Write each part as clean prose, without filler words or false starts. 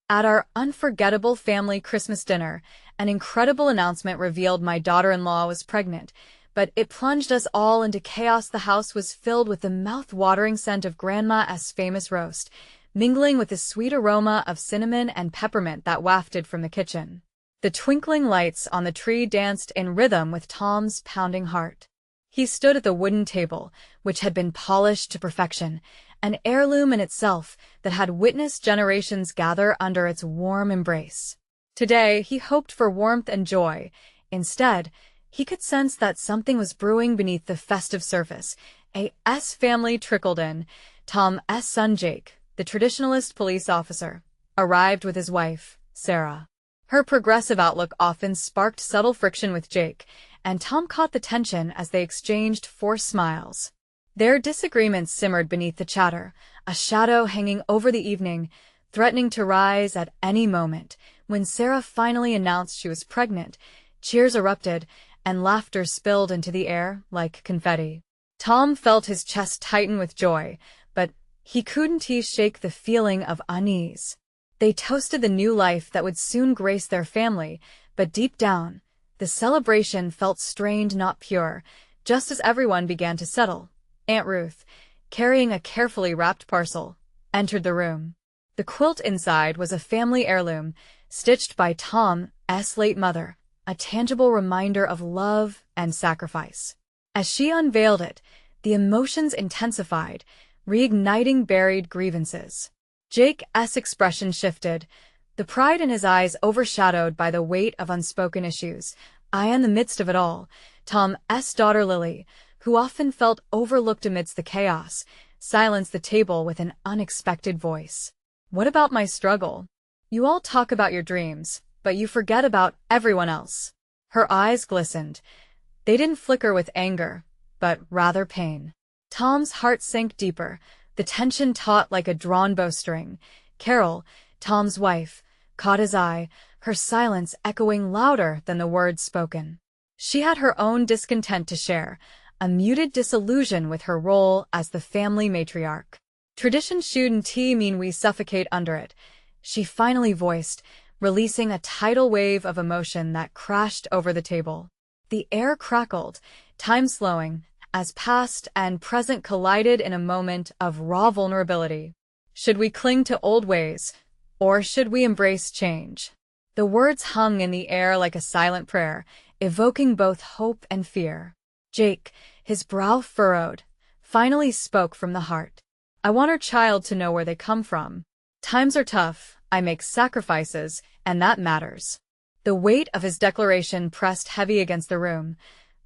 At our unforgettable family Christmas dinner, an incredible announcement revealed my daughter-in-law was pregnant, but it plunged us all into chaos. The house was filled with the mouth-watering scent of Grandma's famous roast, mingling with the sweet aroma of cinnamon and peppermint that wafted from the kitchen. The twinkling lights on the tree danced in rhythm with Tom's pounding heart. He stood at the wooden table, which had been polished to perfection, an heirloom in itself that had witnessed generations gather under its warm embrace. Today, he hoped for warmth and joy. Instead, he could sense that something was brewing beneath the festive surface. A.'s family trickled in. Tom's son Jake, the traditionalist police officer, arrived with his wife, Sarah. Her progressive outlook often sparked subtle friction with Jake, and Tom caught the tension as they exchanged forced smiles. Their disagreements simmered beneath the chatter, a shadow hanging over the evening, threatening to rise at any moment. When Sarah finally announced she was pregnant, cheers erupted, and laughter spilled into the air like confetti. Tom felt his chest tighten with joy, but he couldn't shake the feeling of unease. They toasted the new life that would soon grace their family, but deep down, the celebration felt strained, not pure. Just as everyone began to settle, Aunt Ruth, carrying a carefully wrapped parcel, entered the room. The quilt inside was a family heirloom, stitched by Tom's late mother, a tangible reminder of love and sacrifice. As she unveiled it, the emotions intensified, reigniting buried grievances. Jake's expression shifted, the pride in his eyes overshadowed by the weight of unspoken issues. In the midst of it all, Tom's daughter Lily, who often felt overlooked amidst the chaos, silenced the table with an unexpected voice. "What about my struggle? You all talk about your dreams, but you forget about everyone else." Her eyes glistened. They didn't flicker with anger, but rather pain. Tom's heart sank deeper, the tension taut like a drawn bowstring. Carol, Tom's wife, caught his eye, her silence echoing louder than the words spoken. She had her own discontent to share, a muted disillusion with her role as the family matriarch. "Tradition shouldn't mean we suffocate under it," she finally voiced, releasing a tidal wave of emotion that crashed over the table. The air crackled, time slowing, as past and present collided in a moment of raw vulnerability. "Should we cling to old ways, or should we embrace change?" The words hung in the air like a silent prayer, evoking both hope and fear. Jake, his brow furrowed, finally spoke from the heart. "I want our child to know where they come from. Times are tough, I make sacrifices, and that matters." The weight of his declaration pressed heavy against the room,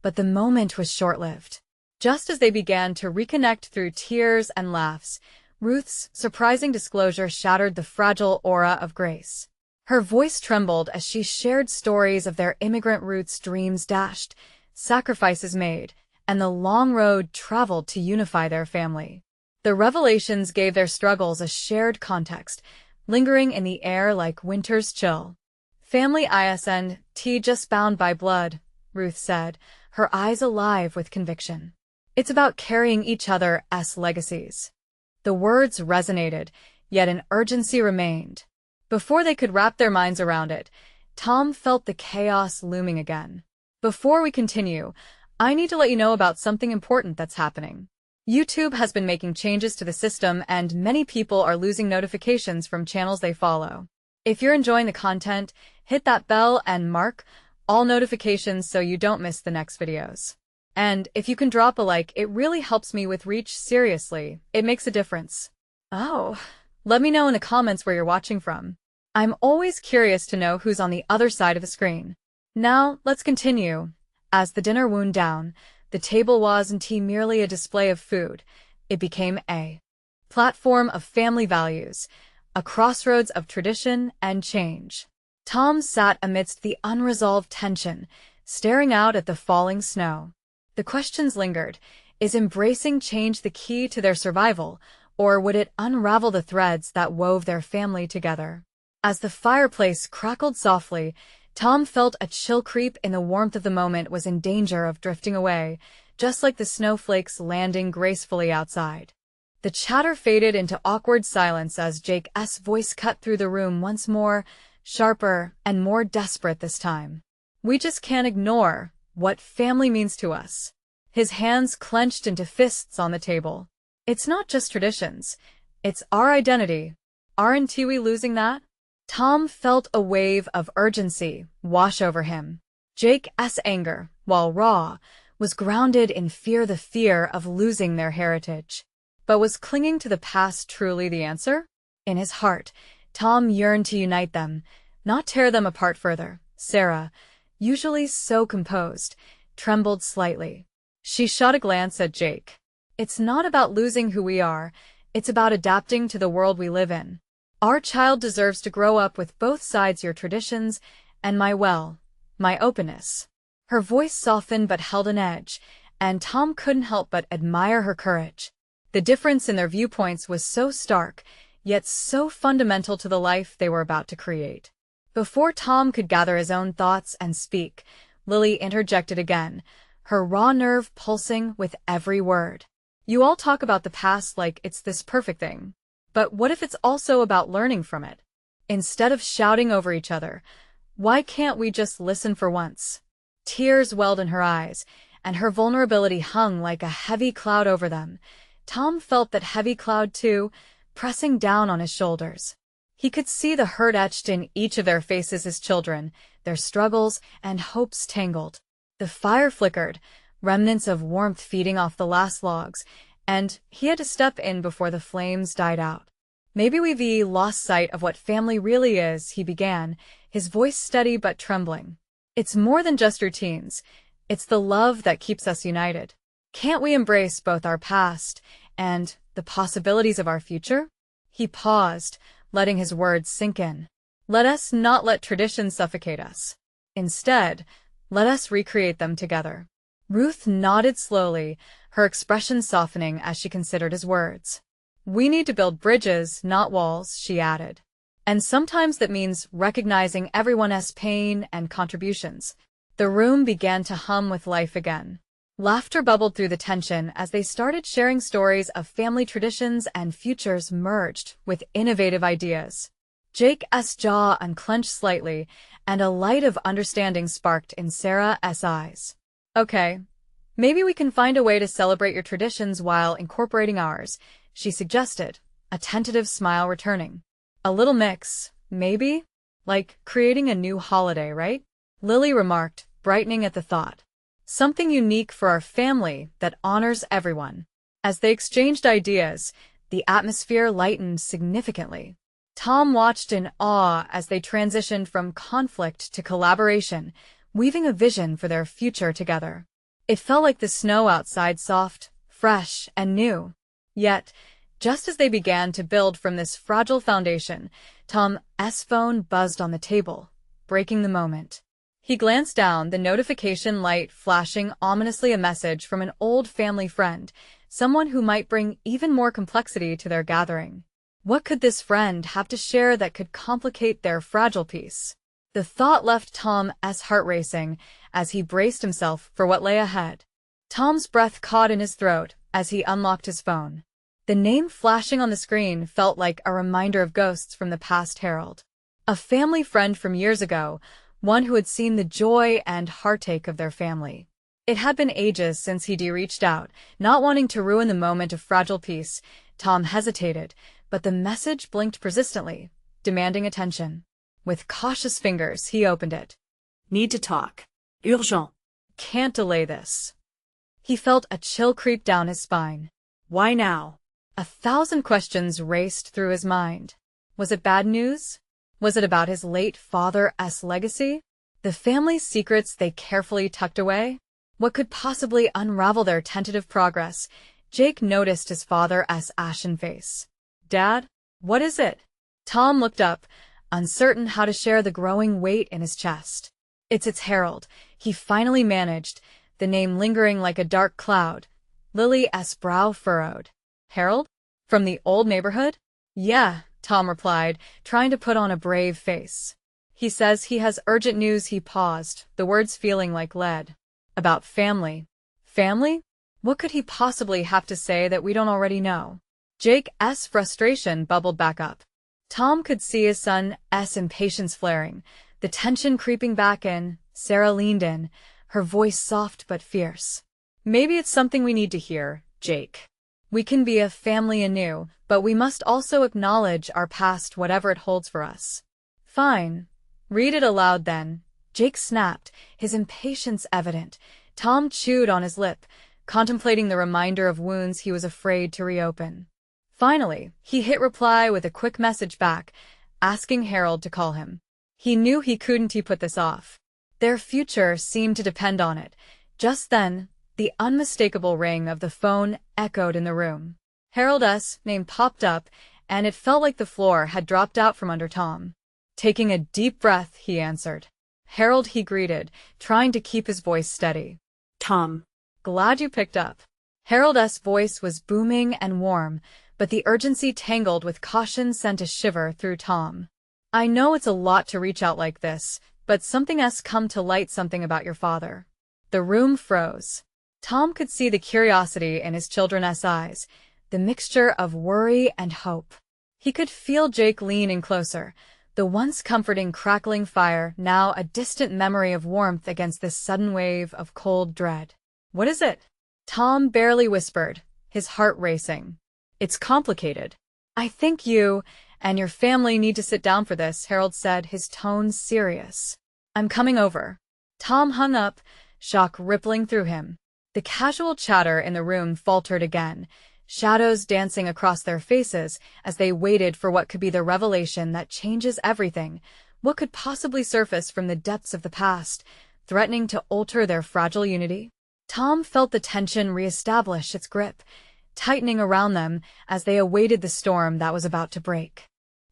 but the moment was short-lived. Just as they began to reconnect through tears and laughs, Ruth's surprising disclosure shattered the fragile aura of Grace. Her voice trembled as she shared stories of their immigrant roots, dreams dashed, sacrifices made, and the long road traveled to unify their family. The revelations gave their struggles a shared context, lingering in the air like winter's chill. "Family isn't just bound by blood," Ruth said, her eyes alive with conviction. "It's about carrying each other's legacies." The words resonated, yet an urgency remained. Before they could wrap their minds around it, Tom felt the chaos looming again. "Before we continue, I need to let you know about something important that's happening. YouTube has been making changes to the system, and many people are losing notifications from channels they follow. If you're enjoying the content, hit that bell and mark all notifications so you don't miss the next videos. And if you can drop a like, it really helps me with reach. Seriously, it makes a difference." "Oh, let me know in the comments where you're watching from. I'm always curious to know who's on the other side of the screen." Now, let's continue. As the dinner wound down, the table wasn't merely a display of food. It became a platform of family values, a crossroads of tradition and change. Tom sat amidst the unresolved tension, staring out at the falling snow. The questions lingered. Is embracing change the key to their survival, or would it unravel the threads that wove their family together? As the fireplace crackled softly, Tom felt a chill creep in. The warmth of the moment was in danger of drifting away, just like the snowflakes landing gracefully outside. The chatter faded into awkward silence as Jake's voice cut through the room once more, sharper and more desperate this time. We just can't ignore what family means to us. His hands clenched into fists on the table. It's not just traditions. It's our identity. Aren't we losing that? Tom felt a wave of urgency wash over him. Jake's anger, while raw, was grounded in the fear of losing their heritage. But was clinging to the past truly the answer? In his heart, Tom yearned to unite them, not tear them apart further. Sarah, usually so composed, trembled slightly. She shot a glance at Jake. It's not about losing who we are, it's about adapting to the world we live in. Our child deserves to grow up with both sides, your traditions and my openness. Her voice softened but held an edge, and Tom couldn't help but admire her courage. The difference in their viewpoints was so stark, yet so fundamental to the life they were about to create. Before Tom could gather his own thoughts and speak, Lily interjected again, her raw nerve pulsing with every word. You all talk about the past like it's this perfect thing. But what if it's also about learning from it? Instead of shouting over each other, why can't we just listen for once? Tears welled in her eyes, and her vulnerability hung like a heavy cloud over them. Tom felt that heavy cloud too, pressing down on his shoulders. He could see the hurt etched in each of their faces as children, their struggles and hopes tangled. The fire flickered, remnants of warmth feeding off the last logs, and he had to step in before the flames died out. Maybe we've lost sight of what family really is, he began, his voice steady but trembling. It's more than just routines. It's the love that keeps us united. Can't we embrace both our past and the possibilities of our future? He paused, letting his words sink in. Let us not let tradition suffocate us. Instead, let us recreate them together. Ruth nodded slowly, her expression softening as she considered his words. We need to build bridges, not walls, she added. And sometimes that means recognizing everyone's pain and contributions. The room began to hum with life again. Laughter bubbled through the tension as they started sharing stories of family traditions, and futures merged with innovative ideas. Jake's jaw unclenched slightly, and a light of understanding sparked in Sarah's eyes. Okay, maybe we can find a way to celebrate your traditions while incorporating ours, she suggested, a tentative smile returning. A little mix, maybe? Like creating a new holiday, right? Lily remarked, brightening at the thought. Something unique for our family that honors everyone. As they exchanged ideas, the atmosphere lightened significantly. Tom watched in awe as they transitioned from conflict to collaboration, weaving a vision for their future together. It felt like the snow outside, soft, fresh, and new. Yet, just as they began to build from this fragile foundation, Tom's phone buzzed on the table, breaking the moment. He glanced down, the notification light flashing ominously, a message from an old family friend, someone who might bring even more complexity to their gathering. What could this friend have to share that could complicate their fragile peace? The thought left Tom's heart racing as he braced himself for what lay ahead. Tom's breath caught in his throat as he unlocked his phone. The name flashing on the screen felt like a reminder of ghosts from the past herald. A family friend from years ago, one who had seen the joy and heartache of their family. It had been ages since he'd reached out, not wanting to ruin the moment of fragile peace. Tom hesitated, but the message blinked persistently, demanding attention. With cautious fingers, he opened it. Need to talk. Urgent. Can't delay this. He felt a chill creep down his spine. Why now? 1,000 questions raced through his mind. Was it bad news? Was it about his late father's legacy? The family's secrets they carefully tucked away? What could possibly unravel their tentative progress? Jake noticed his father's ashen face. Dad, what is it? Tom looked up, uncertain how to share the growing weight in his chest. It's Harold, he finally managed, the name lingering like a dark cloud. Lily's brow furrowed. Harold? From the old neighborhood? Yeah, Tom replied, trying to put on a brave face. He says he has urgent news. He paused, the words feeling like lead. About family. Family? What could he possibly have to say that we don't already know? Jake's frustration bubbled back up. Tom could see his son's impatience flaring, the tension creeping back in. Sarah leaned in, her voice soft but fierce. Maybe it's something we need to hear, Jake. We can be a family anew, but we must also acknowledge our past, whatever it holds for us. Fine. Read it aloud then. Jake snapped, his impatience evident. Tom chewed on his lip, contemplating the reminder of wounds he was afraid to reopen. Finally, he hit reply with a quick message back, asking Harold to call him. He knew he couldn't put this off. Their future seemed to depend on it. Just then, the unmistakable ring of the phone echoed in the room. Harold's name popped up, and it felt like the floor had dropped out from under Tom. Taking a deep breath, he answered. Harold, he greeted, trying to keep his voice steady. Tom. Glad you picked up. Harold's voice was booming and warm, but the urgency tangled with caution sent a shiver through Tom. I know it's a lot to reach out like this, but something's come to light, something about your father. The room froze. Tom could see the curiosity in his children's eyes, the mixture of worry and hope. He could feel Jake leaning closer, the once comforting crackling fire now a distant memory of warmth against this sudden wave of cold dread. What is it? Tom barely whispered, his heart racing. It's complicated. I think you and your family need to sit down for this, Harold said, his tone serious. I'm coming over. Tom hung up, shock rippling through him. The casual chatter in the room faltered again, shadows dancing across their faces as they waited for what could be the revelation that changes everything, what could possibly surface from the depths of the past, threatening to alter their fragile unity. Tom felt the tension reestablish its grip, tightening around them as they awaited the storm that was about to break.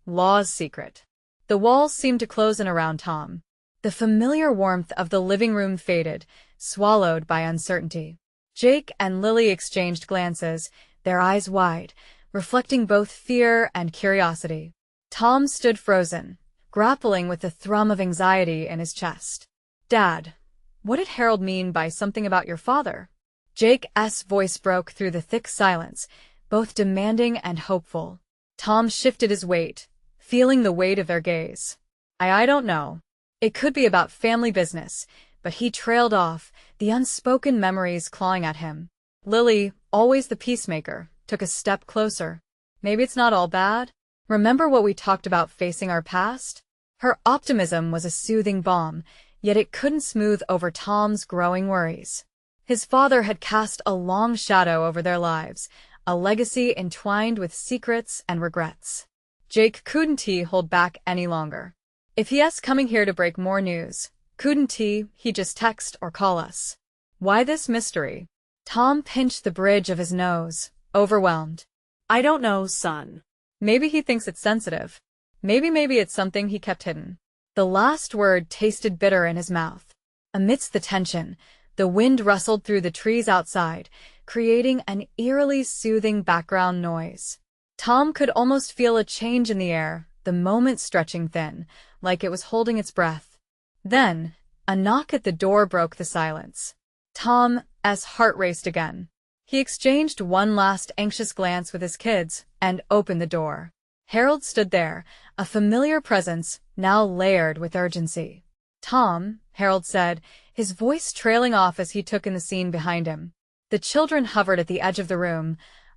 Law's secret. The walls seemed to close in around Tom. The familiar warmth of the living room faded, swallowed by uncertainty. Jake and Lily exchanged glances, their eyes wide, reflecting both fear and curiosity. Tom stood frozen, grappling with the thrum of anxiety in his chest. Dad, what did Harold mean by something about your father? Jake's voice broke through the thick silence, both demanding and hopeful. Tom shifted his weight, feeling the weight of their gaze. I don't know. It could be about family business, but he trailed off, the unspoken memories clawing at him. Lily, always the peacemaker, took a step closer. Maybe it's not all bad? Remember what we talked about facing our past? Her optimism was a soothing balm, yet it couldn't smooth over Tom's growing worries. His father had cast a long shadow over their lives, a legacy entwined with secrets and regrets. Jake couldn't hold back any longer. If he's coming here to break more news, couldn't he just text or call us? Why this mystery? Tom pinched the bridge of his nose, overwhelmed. I don't know, son. Maybe he thinks it's sensitive. Maybe it's something he kept hidden. The last word tasted bitter in his mouth. Amidst the tension, the wind rustled through the trees outside, creating an eerily soothing background noise. Tom could almost feel a change in the air, the moment stretching thin, like it was holding its breath. Then, a knock at the door broke the silence. Tom's heart raced again. He exchanged one last anxious glance with his kids and opened the door. Harold stood there, a familiar presence now layered with urgency. Tom, Harold said, his voice trailing off as he took in the scene behind him. The children hovered at the edge of the room,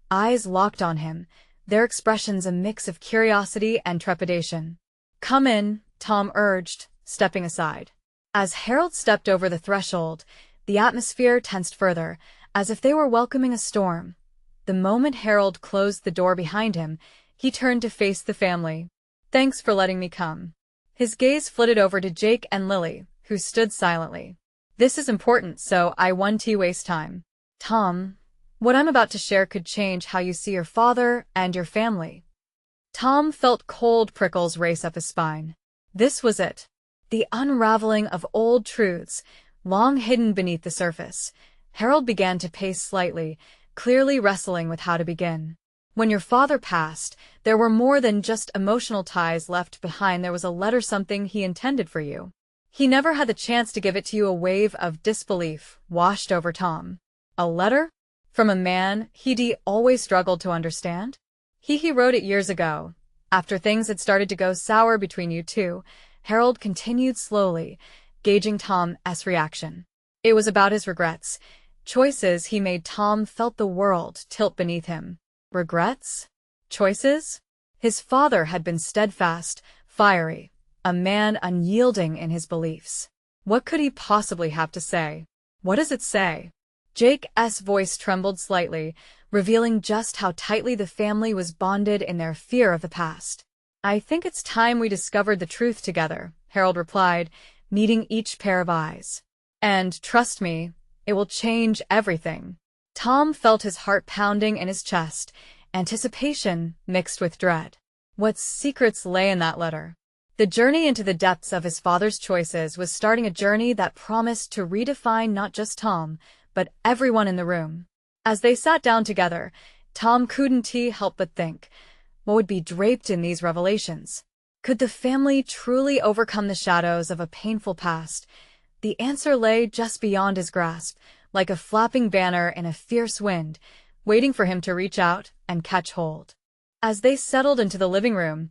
eyes locked on him, their expressions a mix of curiosity and trepidation. Come in, Tom urged, stepping aside. As Harold stepped over the threshold, the atmosphere tensed further, as if they were welcoming a storm. The moment Harold closed the door behind him, he turned to face the family. Thanks for letting me come. His gaze flitted over to Jake and Lily, who stood silently. This is important, so I won't waste time. Tom, what I'm about to share could change how you see your father and your family. Tom felt cold prickles race up his spine. This was it. The unraveling of old truths, long hidden beneath the surface. Harold began to pace slightly, clearly wrestling with how to begin. When your father passed, there were more than just emotional ties left behind. There was a letter, something he intended for you. He never had the chance to give it to you. A wave of disbelief washed over Tom. A letter? From a man he'd always struggled to understand? He wrote it years ago. After things had started to go sour between you two, Harold continued slowly, gauging Tom's reaction. It was about his regrets. Choices he made. Tom felt the world tilt beneath him. Regrets? Choices? His father had been steadfast, fiery, a man unyielding in his beliefs. What could he possibly have to say? What does it say? Jake's voice trembled slightly, revealing just how tightly the family was bonded in their fear of the past. I think it's time we discovered the truth together, Harold replied, meeting each pair of eyes. And, trust me, it will change everything. Tom felt his heart pounding in his chest, anticipation mixed with dread. What secrets lay in that letter? The journey into the depths of his father's choices was starting a journey that promised to redefine not just Tom, but everyone in the room. As they sat down together, Tom couldn't help but think, what would be draped in these revelations? Could the family truly overcome the shadows of a painful past? The answer lay just beyond his grasp, like a flapping banner in a fierce wind, waiting for him to reach out and catch hold. As they settled into the living room,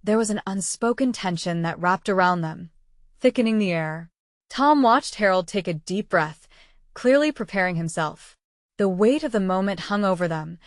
there was an unspoken tension that wrapped around them, thickening the air. Tom watched Harold take a deep breath, clearly preparing himself. The weight of the moment hung over them,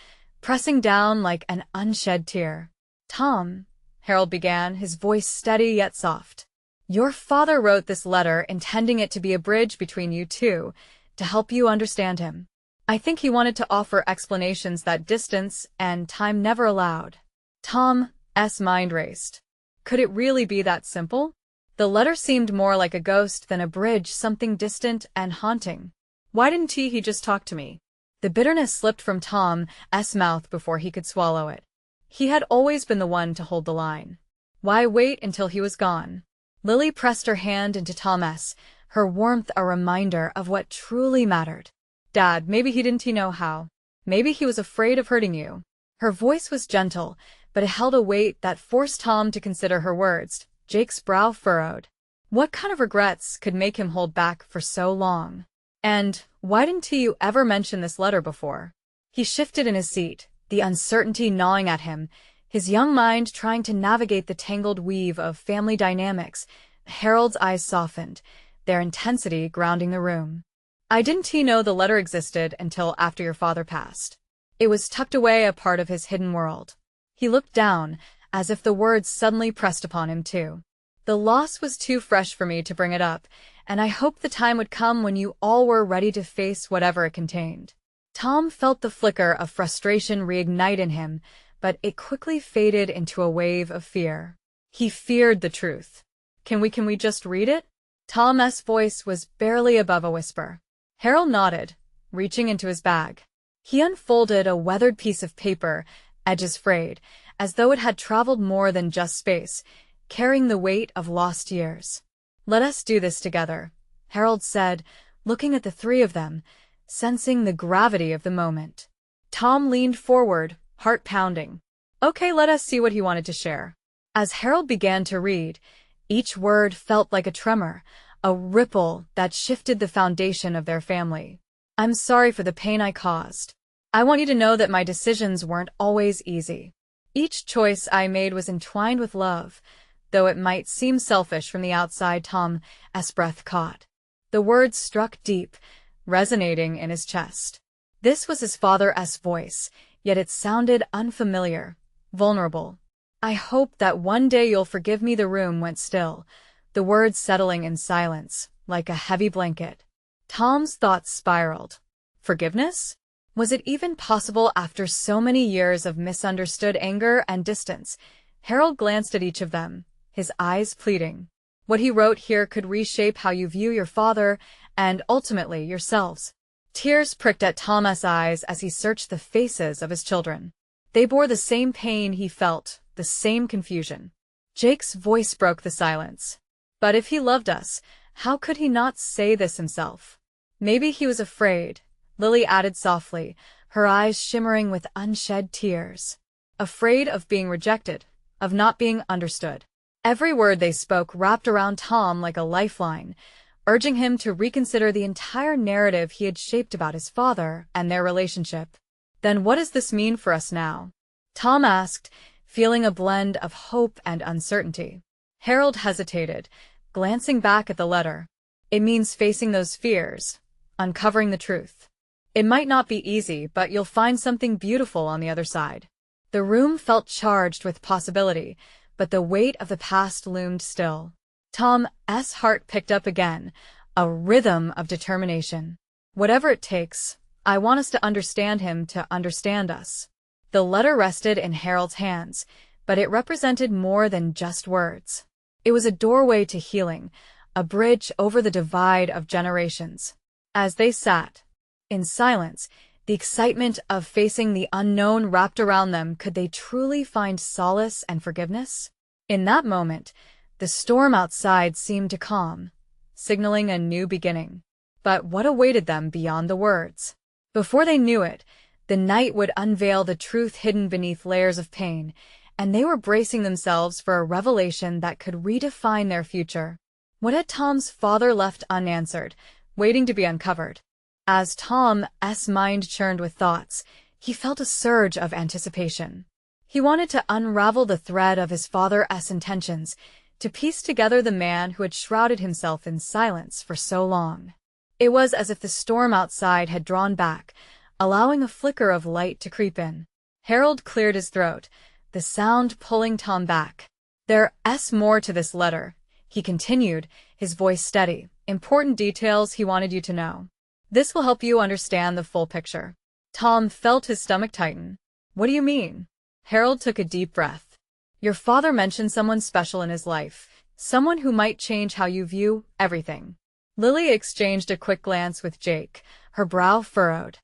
pressing down like an unshed tear. Tom, Harold began, his voice steady yet soft. Your father wrote this letter intending it to be a bridge between you two, to help you understand him. I think he wanted to offer explanations that distance and time never allowed. Tom's mind raced. Could it really be that simple? The letter seemed more like a ghost than a bridge, something distant and haunting. Why didn't he just talk to me? The bitterness slipped from Tom's mouth before he could swallow it. He had always been the one to hold the line. Why wait until he was gone? Lily pressed her hand into Tom's, her warmth a reminder of what truly mattered. Dad, maybe he didn't know how. Maybe he was afraid of hurting you. Her voice was gentle, but it held a weight that forced Tom to consider her words. Jake's brow furrowed. What kind of regrets could make him hold back for so long? And why didn't you ever mention this letter before? He shifted in his seat, the uncertainty gnawing at him, his young mind trying to navigate the tangled weave of family dynamics. Harold's eyes softened, their intensity grounding the room. I didn't know the letter existed until after your father passed. It was tucked away, a part of his hidden world. He looked down, as if the words suddenly pressed upon him too. The loss was too fresh for me to bring it up, and I hoped the time would come when you all were ready to face whatever it contained. Tom felt the flicker of frustration reignite in him, but it quickly faded into a wave of fear. He feared the truth. Can we just read it? Tom's voice was barely above a whisper. Harold nodded, reaching into his bag. He unfolded a weathered piece of paper, edges frayed, as though it had traveled more than just space, carrying the weight of lost years. Let us do this together, Harold said, looking at the three of them, sensing the gravity of the moment. Tom leaned forward, heart pounding. Okay, let us see what he wanted to share. As Harold began to read, each word felt like a tremor, a ripple that shifted the foundation of their family. I'm sorry for the pain I caused. I want you to know that my decisions weren't always easy. Each choice I made was entwined with love, though it might seem selfish from the outside. Tom's breath caught. The words struck deep, resonating in his chest. This was his father's voice, yet it sounded unfamiliar, vulnerable. I hope that one day you'll forgive me. The room went still, the words settling in silence, like a heavy blanket. Tom's thoughts spiraled. Forgiveness? Was it even possible after so many years of misunderstood anger and distance? Harold glanced at each of them, his eyes pleading. What he wrote here could reshape how you view your father and, ultimately, yourselves. Tears pricked at Tom's eyes as he searched the faces of his children. They bore the same pain he felt, the same confusion. Jake's voice broke the silence. But if he loved us, how could he not say this himself? Maybe he was afraid, Lily added softly, her eyes shimmering with unshed tears. Afraid of being rejected, of not being understood. Every word they spoke wrapped around Tom like a lifeline, urging him to reconsider the entire narrative he had shaped about his father and their relationship. Then what does this mean for us now? Tom asked, feeling a blend of hope and uncertainty. Harold hesitated, glancing back at the letter. It means facing those fears, uncovering the truth. It might not be easy, but you'll find something beautiful on the other side. The room felt charged with possibility, but the weight of the past loomed still. Tom's heart picked up again, a rhythm of determination. Whatever it takes, I want us to understand him to understand us. The letter rested in Harold's hands, but it represented more than just words. It was a doorway to healing, a bridge over the divide of generations. As they sat, in silence, the excitement of facing the unknown wrapped around them. Could they truly find solace and forgiveness? In that moment, the storm outside seemed to calm, signaling a new beginning. But what awaited them beyond the words? Before they knew it, the night would unveil the truth hidden beneath layers of pain, and they were bracing themselves for a revelation that could redefine their future. What had Tom's father left unanswered, waiting to be uncovered? As Tom's mind churned with thoughts, he felt a surge of anticipation. He wanted to unravel the thread of his father's intentions, to piece together the man who had shrouded himself in silence for so long. It was as if the storm outside had drawn back, allowing a flicker of light to creep in. Harold cleared his throat, the sound pulling Tom back. "There's more to this letter," he continued, his voice steady. "Important details he wanted you to know. This will help you understand the full picture." Tom felt his stomach tighten. "What do you mean?" Harold took a deep breath. "Your father mentioned someone special in his life, someone who might change how you view everything." Lily exchanged a quick glance with Jake, her brow furrowed.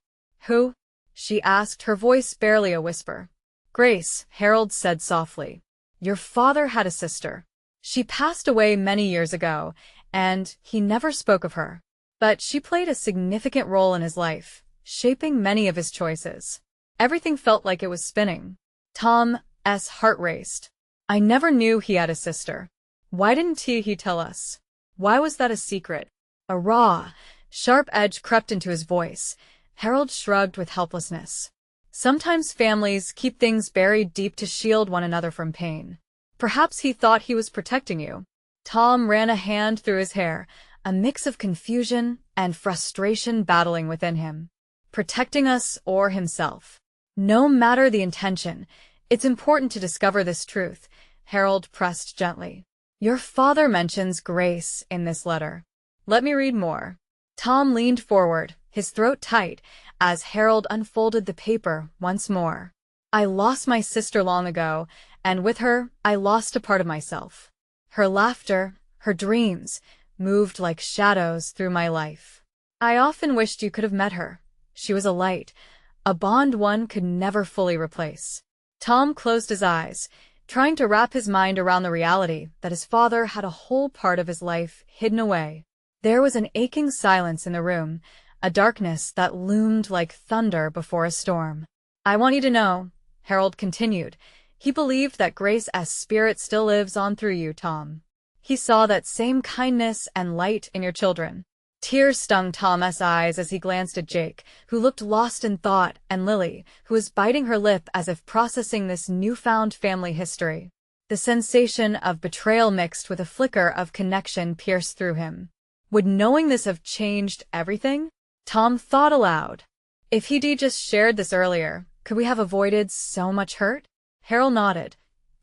"Who?" she asked, her voice barely a whisper. "Grace," Harold said softly. "Your father had a sister. She passed away many years ago, and he never spoke of her. But she played a significant role in his life, shaping many of his choices." Everything felt like it was spinning. Tom's heart raced. "I never knew he had a sister. Why didn't he tell us? Why was that a secret?" A raw, sharp edge crept into his voice. Harold shrugged with helplessness. "Sometimes families keep things buried deep to shield one another from pain. Perhaps he thought he was protecting you." Tom ran a hand through his hair, a mix of confusion and frustration battling within him. Protecting us or himself? No matter the intention, it's important to discover this truth, Harold pressed gently. "Your father mentions Grace in this letter. Let me read more." Tom leaned forward, his throat tight, as Harold unfolded the paper once more. "I lost my sister long ago, and with her, I lost a part of myself. Her laughter, her dreams, moved like shadows through my life. I often wished you could have met her. She was a light, a bond one could never fully replace." Tom closed his eyes, trying to wrap his mind around the reality that his father had a whole part of his life hidden away. There was an aching silence in the room, a darkness that loomed like thunder before a storm. "I want you to know," Harold continued. "He believed that Grace's spirit still lives on through you, Tom. He saw that same kindness and light in your children." Tears stung Tom's eyes as he glanced at Jake, who looked lost in thought, and Lily, who was biting her lip as if processing this newfound family history. The sensation of betrayal mixed with a flicker of connection pierced through him. Would knowing this have changed everything? Tom thought aloud. If he'd just shared this earlier, could we have avoided so much hurt? Harold nodded,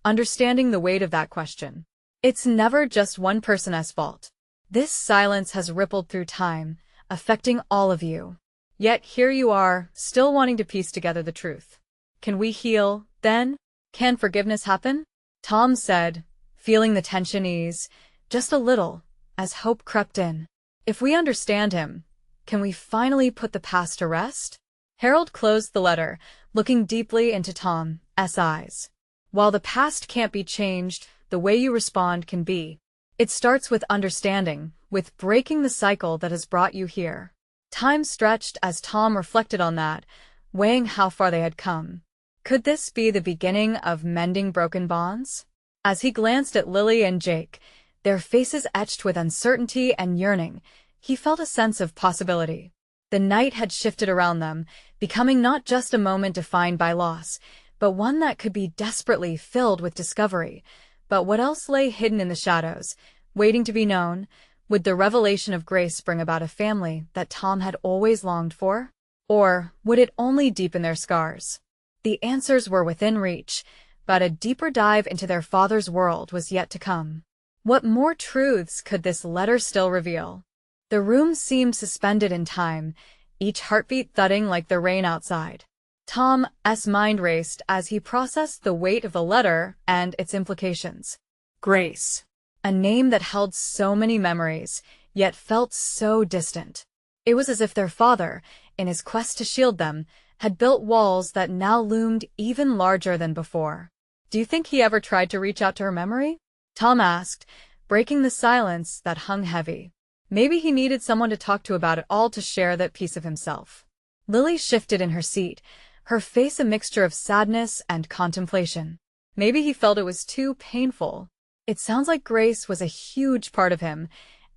understanding the weight of that question. It's never just one person's fault. This silence has rippled through time, affecting all of you. Yet here you are, still wanting to piece together the truth. Can we heal, then? Can forgiveness happen? Tom said, feeling the tension ease, just a little, as hope crept in. If we understand him, can we finally put the past to rest? Harold closed the letter, looking deeply into Tom's eyes. While the past can't be changed, the way you respond can be. It starts with understanding, with breaking the cycle that has brought you here. Time stretched as Tom reflected on that, weighing how far they had come. Could this be the beginning of mending broken bonds? As he glanced at Lily and Jake, their faces etched with uncertainty and yearning, he felt a sense of possibility. The night had shifted around them, becoming not just a moment defined by loss, but one that could be desperately filled with discovery. But what else lay hidden in the shadows, waiting to be known? Would the revelation of Grace bring about a family that Tom had always longed for? Or would it only deepen their scars? The answers were within reach, but a deeper dive into their father's world was yet to come. What more truths could this letter still reveal? The room seemed suspended in time, each heartbeat thudding like the rain outside. Tom's mind raced as he processed the weight of the letter and its implications. Grace. A name that held so many memories, yet felt so distant. It was as if their father, in his quest to shield them, had built walls that now loomed even larger than before. "Do you think he ever tried to reach out to her memory?" Tom asked, breaking the silence that hung heavy. Maybe he needed someone to talk to about it all, to share that piece of himself. Lily shifted in her seat, her face a mixture of sadness and contemplation. Maybe he felt it was too painful. It sounds like Grace was a huge part of him,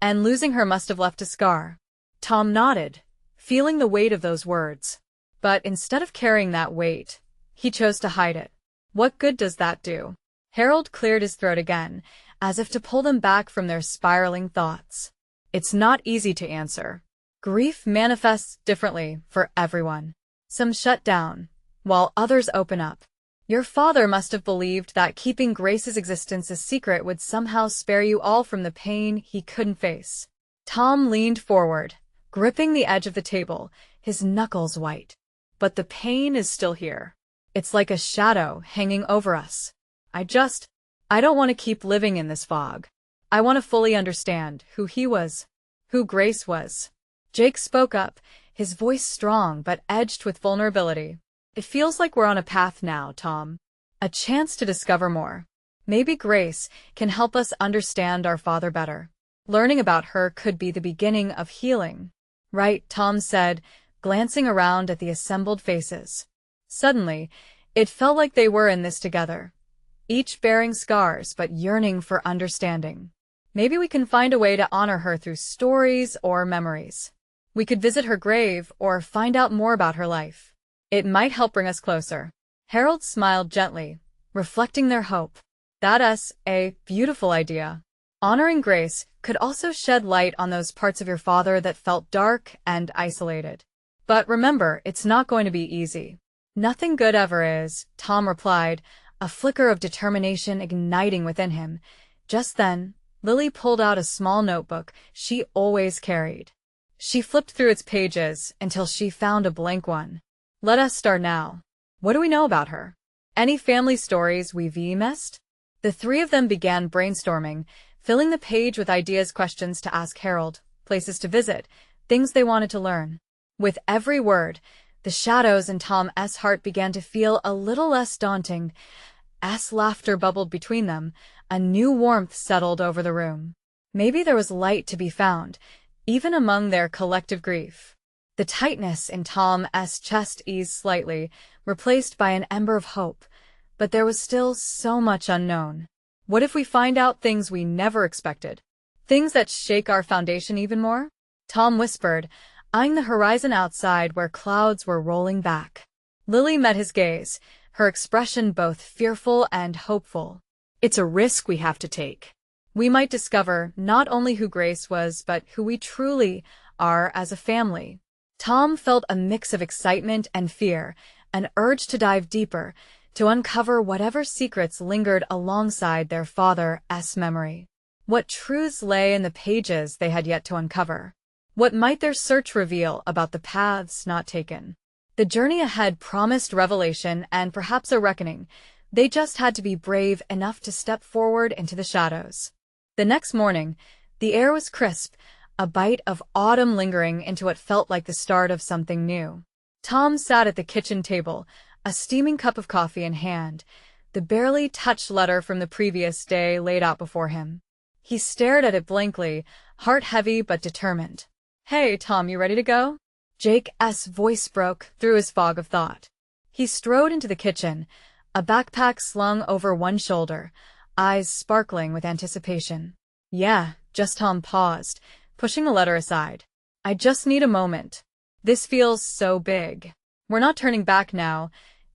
and losing her must have left a scar. Tom nodded, feeling the weight of those words. But instead of carrying that weight, he chose to hide it. What good does that do? Harold cleared his throat again, as if to pull them back from their spiraling thoughts. It's not easy to answer. Grief manifests differently for everyone. Some shut down, while others open up. Your father must have believed that keeping Grace's existence a secret would somehow spare you all from the pain he couldn't face. Tom leaned forward, gripping the edge of the table, his knuckles white. But the pain is still here. It's like a shadow hanging over us. I don't want to keep living in this fog. I want to fully understand who he was, who Grace was. Jake spoke up, his voice strong but edged with vulnerability. "It feels like we're on a path now, Tom. A chance to discover more. Maybe Grace can help us understand our father better. Learning about her could be the beginning of healing." "Right," Tom said, glancing around at the assembled faces. Suddenly, it felt like they were in this together, each bearing scars but yearning for understanding. "Maybe we can find a way to honor her through stories or memories. We could visit her grave or find out more about her life. It might help bring us closer." Harold smiled gently, reflecting their hope. "That's a beautiful idea. Honoring Grace could also shed light on those parts of your father that felt dark and isolated. But remember, it's not going to be easy." "Nothing good ever is," Tom replied, a flicker of determination igniting within him. Just then, Lily pulled out a small notebook she always carried. She flipped through its pages until she found a blank one. "Let us start now. What do we know about her? Any family stories we've missed?" The three of them began brainstorming, filling the page with ideas, questions to ask Harold, places to visit, things they wanted to learn. With every word, the shadows in Tom's heart began to feel a little less daunting. As laughter bubbled between them, a new warmth settled over the room. Maybe there was light to be found, even among their collective grief. The tightness in Tom's chest eased slightly, replaced by an ember of hope, but there was still so much unknown. What if we find out things we never expected? Things that shake our foundation even more? Tom whispered, eyeing the horizon outside where clouds were rolling back. Lily met his gaze, her expression both fearful and hopeful. "It's a risk we have to take. We might discover not only who Grace was, but who we truly are as a family." Tom felt a mix of excitement and fear, an urge to dive deeper, to uncover whatever secrets lingered alongside their father's memory. What truths lay in the pages they had yet to uncover? What might their search reveal about the paths not taken? The journey ahead promised revelation and perhaps a reckoning. They just had to be brave enough to step forward into the shadows. The next morning, the air was crisp, a bite of autumn lingering into what felt like the start of something new. Tom sat at the kitchen table, a steaming cup of coffee in hand, the barely touched letter from the previous day laid out before him. He stared at it blankly, heart heavy but determined. "Hey, Tom, you ready to go?" Jake's voice broke through his fog of thought. He strode into the kitchen, a backpack slung over one shoulder, eyes sparkling with anticipation. "Yeah," just Tom paused, pushing the letter aside. "I just need a moment. This feels so big. We're not turning back now,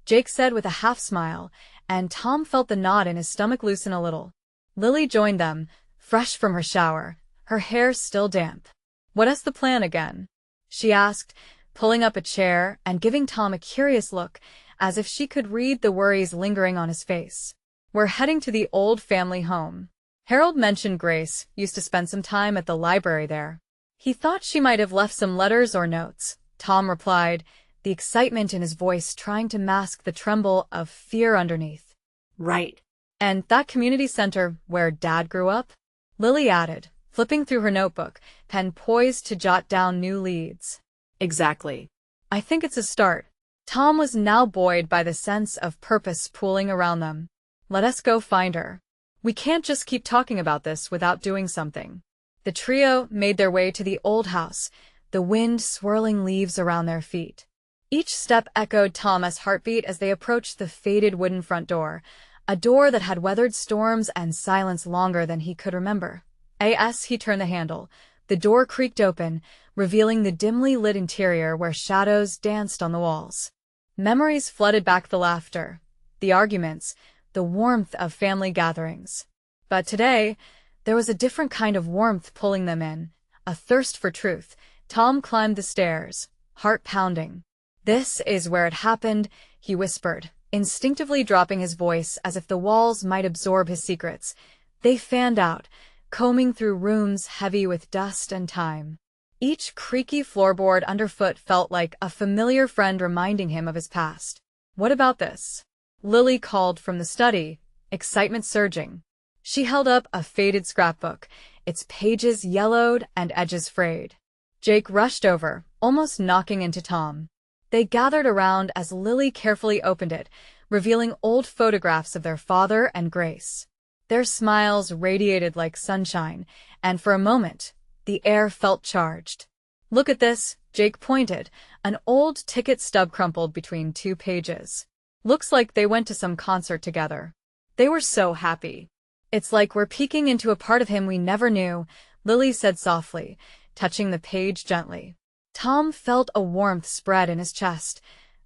Jake said with a half-smile, and Tom felt the knot in his stomach loosen a little. Lily joined them, fresh from her shower, her hair still damp. "What is the plan again?" she asked, pulling up a chair and giving Tom a curious look, as if she could read the worries lingering on his face. "We're heading to the old family home. Harold mentioned Grace used to spend some time at the library there. He thought she might have left some letters or notes," Tom replied, the excitement in his voice trying to mask the tremble of fear underneath. Right. "And that community center where Dad grew up?" Lily added, flipping through her notebook, pen poised to jot down new leads. Exactly. "I think it's a start." Tom was now buoyed by the sense of purpose pooling around them. "Let us go find her. We can't just keep talking about this without doing something." The trio made their way to the old house, the wind swirling leaves around their feet. Each step echoed Tom's heartbeat as they approached the faded wooden front door, a door that had weathered storms and silence longer than he could remember. As he turned the handle, the door creaked open, revealing the dimly lit interior where shadows danced on the walls. Memories flooded back, the laughter, the arguments, the warmth of family gatherings. But today, there was a different kind of warmth pulling them in, a thirst for truth. Tom climbed the stairs, heart pounding. "This is where it happened," he whispered, instinctively dropping his voice as if the walls might absorb his secrets. They fanned out, combing through rooms heavy with dust and time. Each creaky floorboard underfoot felt like a familiar friend reminding him of his past. "What about this?" Lily called from the study, excitement surging. She held up a faded scrapbook, its pages yellowed and edges frayed. Jake rushed over, almost knocking into Tom. They gathered around as Lily carefully opened it, revealing old photographs of their father and Grace. Their smiles radiated like sunshine, and for a moment, the air felt charged. "Look at this," Jake pointed, an old ticket stub crumpled between two pages. "Looks like they went to some concert together. They were so happy." "It's like we're peeking into a part of him we never knew," Lily said softly, touching the page gently. Tom felt a warmth spread in his chest,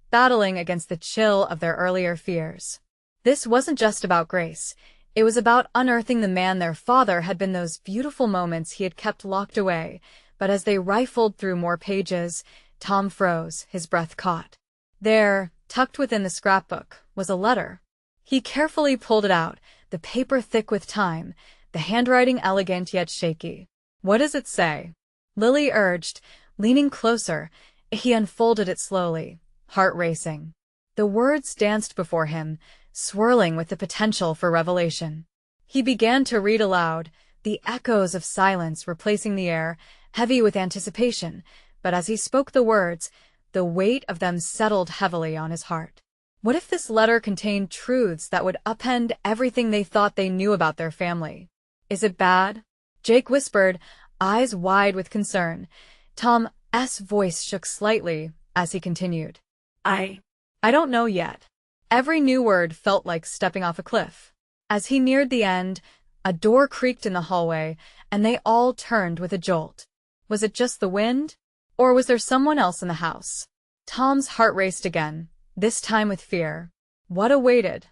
battling against the chill of their earlier fears. This wasn't just about Grace. It was about unearthing the man their father had been, those beautiful moments he had kept locked away. But as they rifled through more pages, Tom froze, his breath caught. There, tucked within the scrapbook, was a letter. He carefully pulled it out, the paper thick with time, the handwriting elegant yet shaky. "What does it say?" Lily urged, leaning closer. He unfolded it slowly, heart racing. The words danced before him, swirling with the potential for revelation. He began to read aloud, the echoes of silence replacing the air, heavy with anticipation, but as he spoke the words, the weight of them settled heavily on his heart. What if this letter contained truths that would upend everything they thought they knew about their family? "Is it bad?" Jake whispered, eyes wide with concern. Tom's voice shook slightly as he continued. I don't know yet." Every new word felt like stepping off a cliff. As he neared the end, a door creaked in the hallway, and they all turned with a jolt. Was it just the wind? Or was there someone else in the house? Tom's heart raced again, this time with fear. What awaited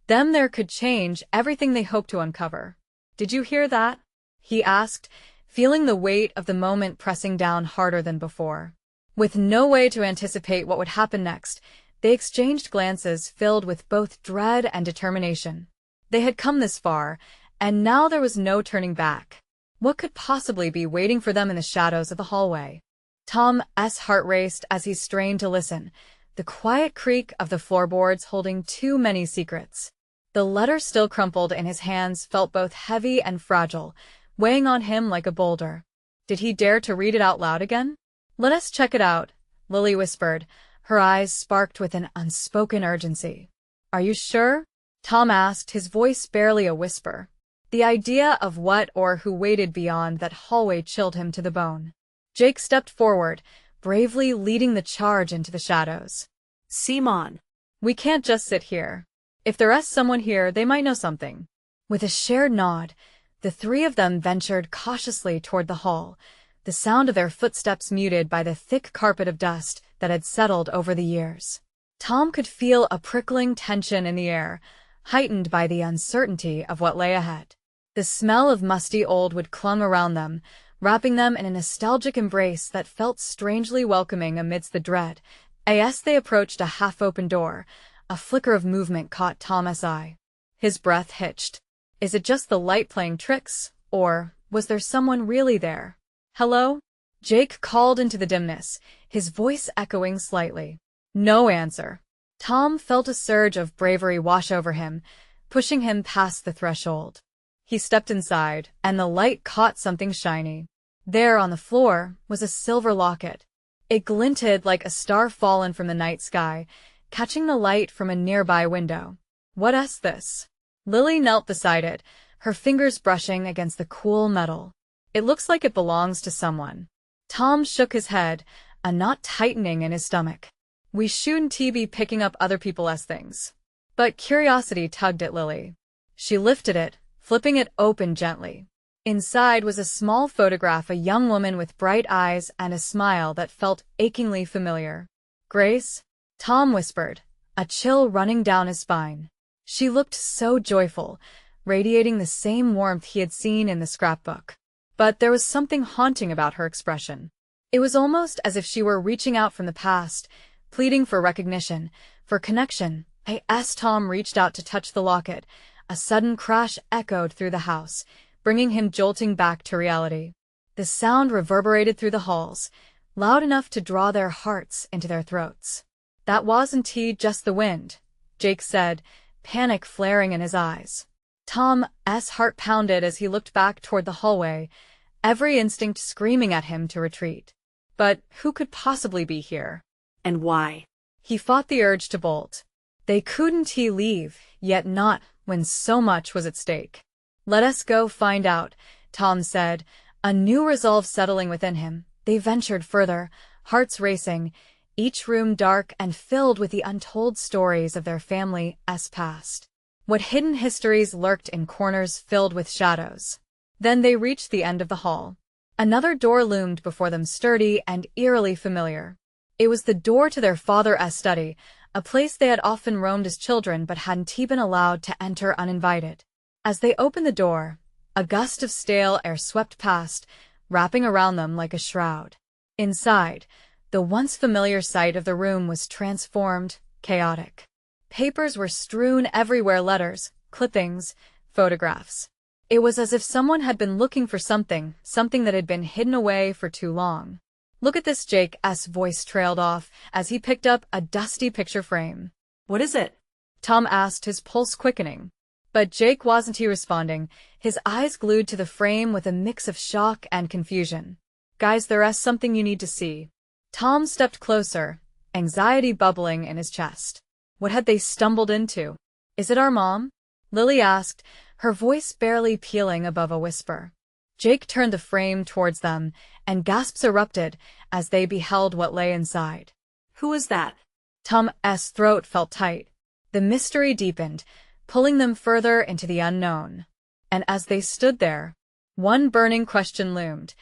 them there could change everything they hoped to uncover. "Did you hear that?" he asked, feeling the weight of the moment pressing down harder than before. With no way to anticipate what would happen next, they exchanged glances filled with both dread and determination. They had come this far, and now there was no turning back. What could possibly be waiting for them in the shadows of the hallway? Tom's heart raced as he strained to listen, the quiet creak of the floorboards holding too many secrets. The letter still crumpled in his hands felt both heavy and fragile, weighing on him like a boulder. Did he dare to read it out loud again? "Let us check it out," Lily whispered. Her eyes sparked with an unspoken urgency. "Are you sure?" Tom asked, his voice barely a whisper. The idea of what or who waited beyond that hallway chilled him to the bone. Jake stepped forward, bravely leading the charge into the shadows. "Simon, "We can't just sit here. If there's someone here, they might know something." With a shared nod, the three of them ventured cautiously toward the hall, the sound of their footsteps muted by the thick carpet of dust that had settled over the years. Tom could feel a prickling tension in the air, heightened by the uncertainty of what lay ahead. The smell of musty old wood clung around them, wrapping them in a nostalgic embrace that felt strangely welcoming amidst the dread. As they approached a half-open door, a flicker of movement caught Tom's eye. His breath hitched. Is it just the light playing tricks, or was there someone really there? Hello? Jake called into the dimness, his voice echoing slightly. No answer. Tom felt a surge of bravery wash over him, pushing him past the threshold. He stepped inside, and the light caught something shiny. There on the floor was a silver locket. It glinted like a star fallen from the night sky, catching the light from a nearby window. What's this? Lily knelt beside it, her fingers brushing against the cool metal. It looks like it belongs to someone. Tom shook his head, a knot tightening in his stomach. We shouldn't be picking up other people's things. But curiosity tugged at Lily. She lifted it, flipping it open gently. Inside was a small photograph, a young woman with bright eyes and a smile that felt achingly familiar. Grace? Tom whispered, a chill running down his spine. She looked so joyful, radiating the same warmth he had seen in the scrapbook. But there was something haunting about her expression. It was almost as if she were reaching out from the past, pleading for recognition, for connection. As Tom reached out to touch the locket, a sudden crash echoed through the house, bringing him jolting back to reality. The sound reverberated through the halls, loud enough to draw their hearts into their throats. That wasn't just the wind, Jake said, panic flaring in his eyes. Tom's heart pounded as he looked back toward the hallway, every instinct screaming at him to retreat. But who could possibly be here? And why? He fought the urge to bolt. They couldn't leave, yet not when so much was at stake. Let us go find out, Tom said, a new resolve settling within him. They ventured further, hearts racing, each room dark and filled with the untold stories of their family's past. What hidden histories lurked in corners filled with shadows. Then they reached the end of the hall. Another door loomed before them, sturdy and eerily familiar. It was the door to their father's study, a place they had often roamed as children but hadn't been allowed to enter uninvited. As they opened the door, a gust of stale air swept past, wrapping around them like a shroud. Inside, the once familiar sight of the room was transformed, chaotic. Papers were strewn everywhere, letters, clippings, photographs. It was as if someone had been looking for something that had been hidden away for too long. Look at this, Jake's voice trailed off as he picked up a dusty picture frame. What is it? Tom asked, his pulse quickening. But Jake wasn't responding, his eyes glued to the frame with a mix of shock and confusion. Guys, there's something you need to see. Tom stepped closer, anxiety bubbling in his chest. What had they stumbled into? Is it our mom? Lily asked, her voice barely peeling above a whisper. Jake turned the frame towards them, and gasps erupted as they beheld what lay inside. Who is that? Tom's throat felt tight. The mystery deepened, pulling them further into the unknown. And as they stood there, one burning question loomed.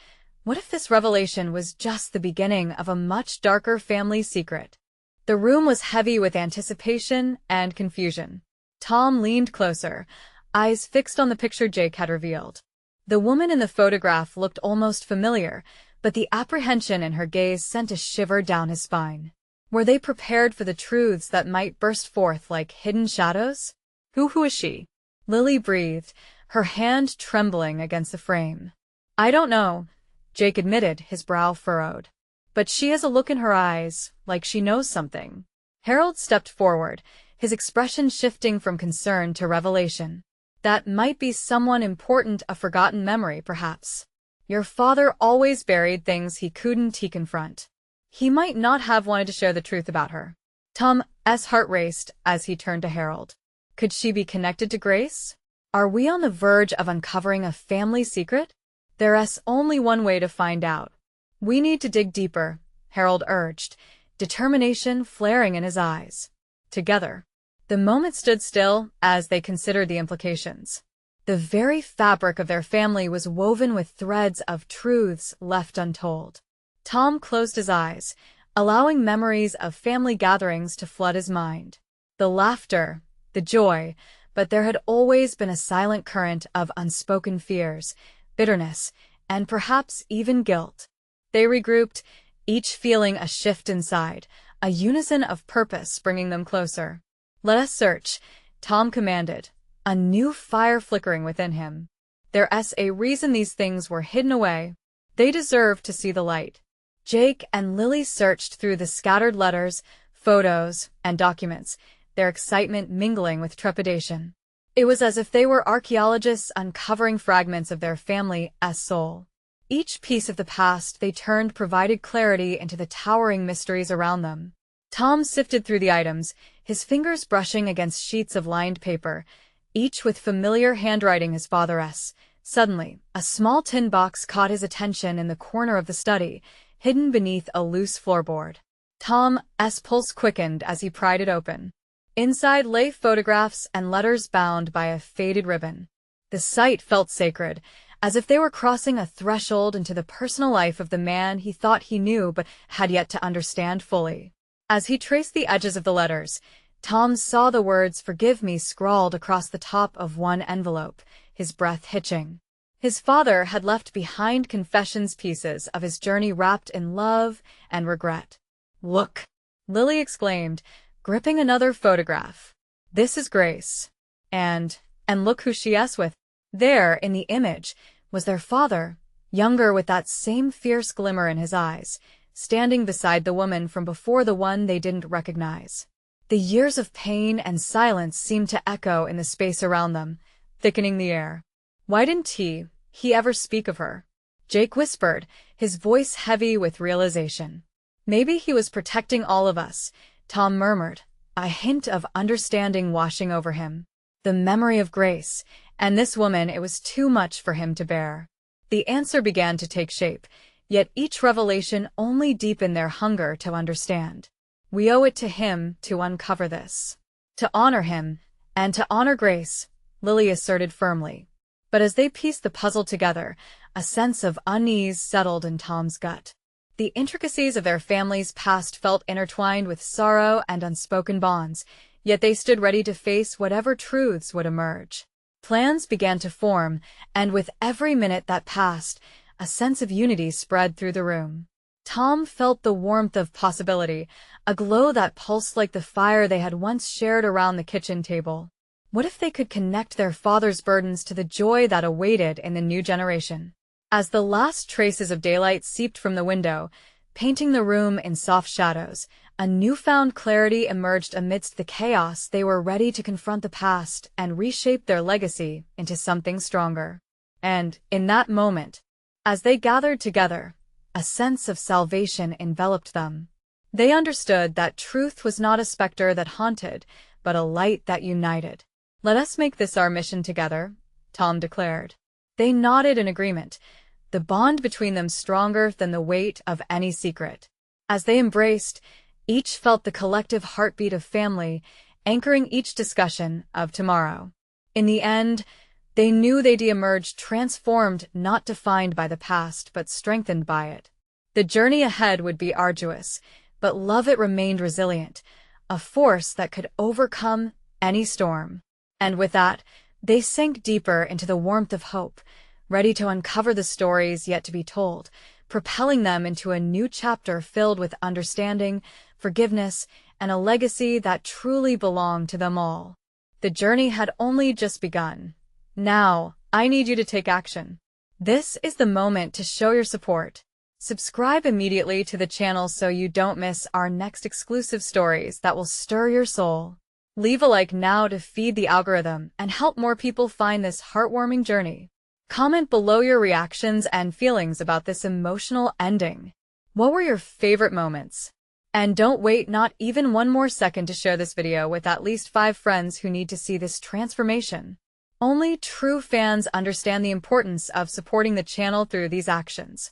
What if this revelation was just the beginning of a much darker family secret? The room was heavy with anticipation and confusion. Tom leaned closer, eyes fixed on the picture Jake had revealed. The woman in the photograph looked almost familiar, but the apprehension in her gaze sent a shiver down his spine. Were they prepared for the truths that might burst forth like hidden shadows? Who is she? Lily breathed, her hand trembling against the frame. I don't know, Jake admitted, his brow furrowed. But she has a look in her eyes, like she knows something. Harold stepped forward, his expression shifting from concern to revelation. That might be someone important, a forgotten memory, perhaps. Your father always buried things he couldn't confront. He might not have wanted to share the truth about her. Tom's heart raced as he turned to Harold. Could she be connected to Grace? Are we on the verge of uncovering a family secret? There's only one way to find out. We need to dig deeper, Harold urged, determination flaring in his eyes. Together. The moment stood still as they considered the implications. The very fabric of their family was woven with threads of truths left untold. Tom closed his eyes, allowing memories of family gatherings to flood his mind. The laughter, the joy, but there had always been a silent current of unspoken fears, bitterness, and perhaps even guilt. They regrouped, each feeling a shift inside, a unison of purpose bringing them closer. "Let us search," Tom commanded, a new fire flickering within him. There's a reason these things were hidden away. They deserved to see the light. Jake and Lily searched through the scattered letters, photos, and documents, their excitement mingling with trepidation. It was as if they were archaeologists uncovering fragments of their family's soul. Each piece of the past they turned provided clarity into the towering mysteries around them. Tom sifted through the items, his fingers brushing against sheets of lined paper, each with familiar handwriting his father's. Suddenly, a small tin box caught his attention in the corner of the study, hidden beneath a loose floorboard. Tom's pulse quickened as he pried it open. Inside lay photographs and letters bound by a faded ribbon. The sight felt sacred, as if they were crossing a threshold into the personal life of the man he thought he knew but had yet to understand fully. As he traced the edges of the letters, Tom saw the words "Forgive me" scrawled across the top of one envelope, his breath hitching. His father had left behind confessions, pieces of his journey wrapped in love and regret. "Look!" Lily exclaimed, gripping another photograph. "This is Grace. And look who she is with." There, in the image, was their father, younger with that same fierce glimmer in his eyes, standing beside the woman from before, the one they didn't recognize. The years of pain and silence seemed to echo in the space around them, thickening the air. "Why didn't he ever speak of her?" Jake whispered, his voice heavy with realization. "Maybe he was protecting all of us," Tom murmured, a hint of understanding washing over him. The memory of Grace, and this woman, it was too much for him to bear. The answer began to take shape, yet each revelation only deepened their hunger to understand. "We owe it to him to uncover this. To honor him, and to honor Grace," Lily asserted firmly. But as they pieced the puzzle together, a sense of unease settled in Tom's gut. The intricacies of their family's past felt intertwined with sorrow and unspoken bonds, yet they stood ready to face whatever truths would emerge. Plans began to form, and with every minute that passed, a sense of unity spread through the room. Tom felt the warmth of possibility, a glow that pulsed like the fire they had once shared around the kitchen table. What if they could connect their father's burdens to the joy that awaited in the new generation? As the last traces of daylight seeped from the window, painting the room in soft shadows, a newfound clarity emerged amidst the chaos. They were ready to confront the past and reshape their legacy into something stronger. And, in that moment, as they gathered together, a sense of salvation enveloped them. They understood that truth was not a specter that haunted, but a light that united. "Let us make this our mission together," Tom declared. They nodded in agreement, the bond between them stronger than the weight of any secret. As they embraced, each felt the collective heartbeat of family, anchoring each discussion of tomorrow. In the end, they knew they'd emerge transformed, not defined by the past, but strengthened by it. The journey ahead would be arduous, but love it remained resilient, a force that could overcome any storm. And with that, they sank deeper into the warmth of hope, ready to uncover the stories yet to be told, propelling them into a new chapter filled with understanding, forgiveness, and a legacy that truly belonged to them all. The journey had only just begun. Now, I need you to take action. This is the moment to show your support. Subscribe immediately to the channel so you don't miss our next exclusive stories that will stir your soul. Leave a like now to feed the algorithm and help more people find this heartwarming journey. Comment below your reactions and feelings about this emotional ending. What were your favorite moments? And don't wait not even one more second to share this video with at least 5 friends who need to see this transformation. Only true fans understand the importance of supporting the channel through these actions.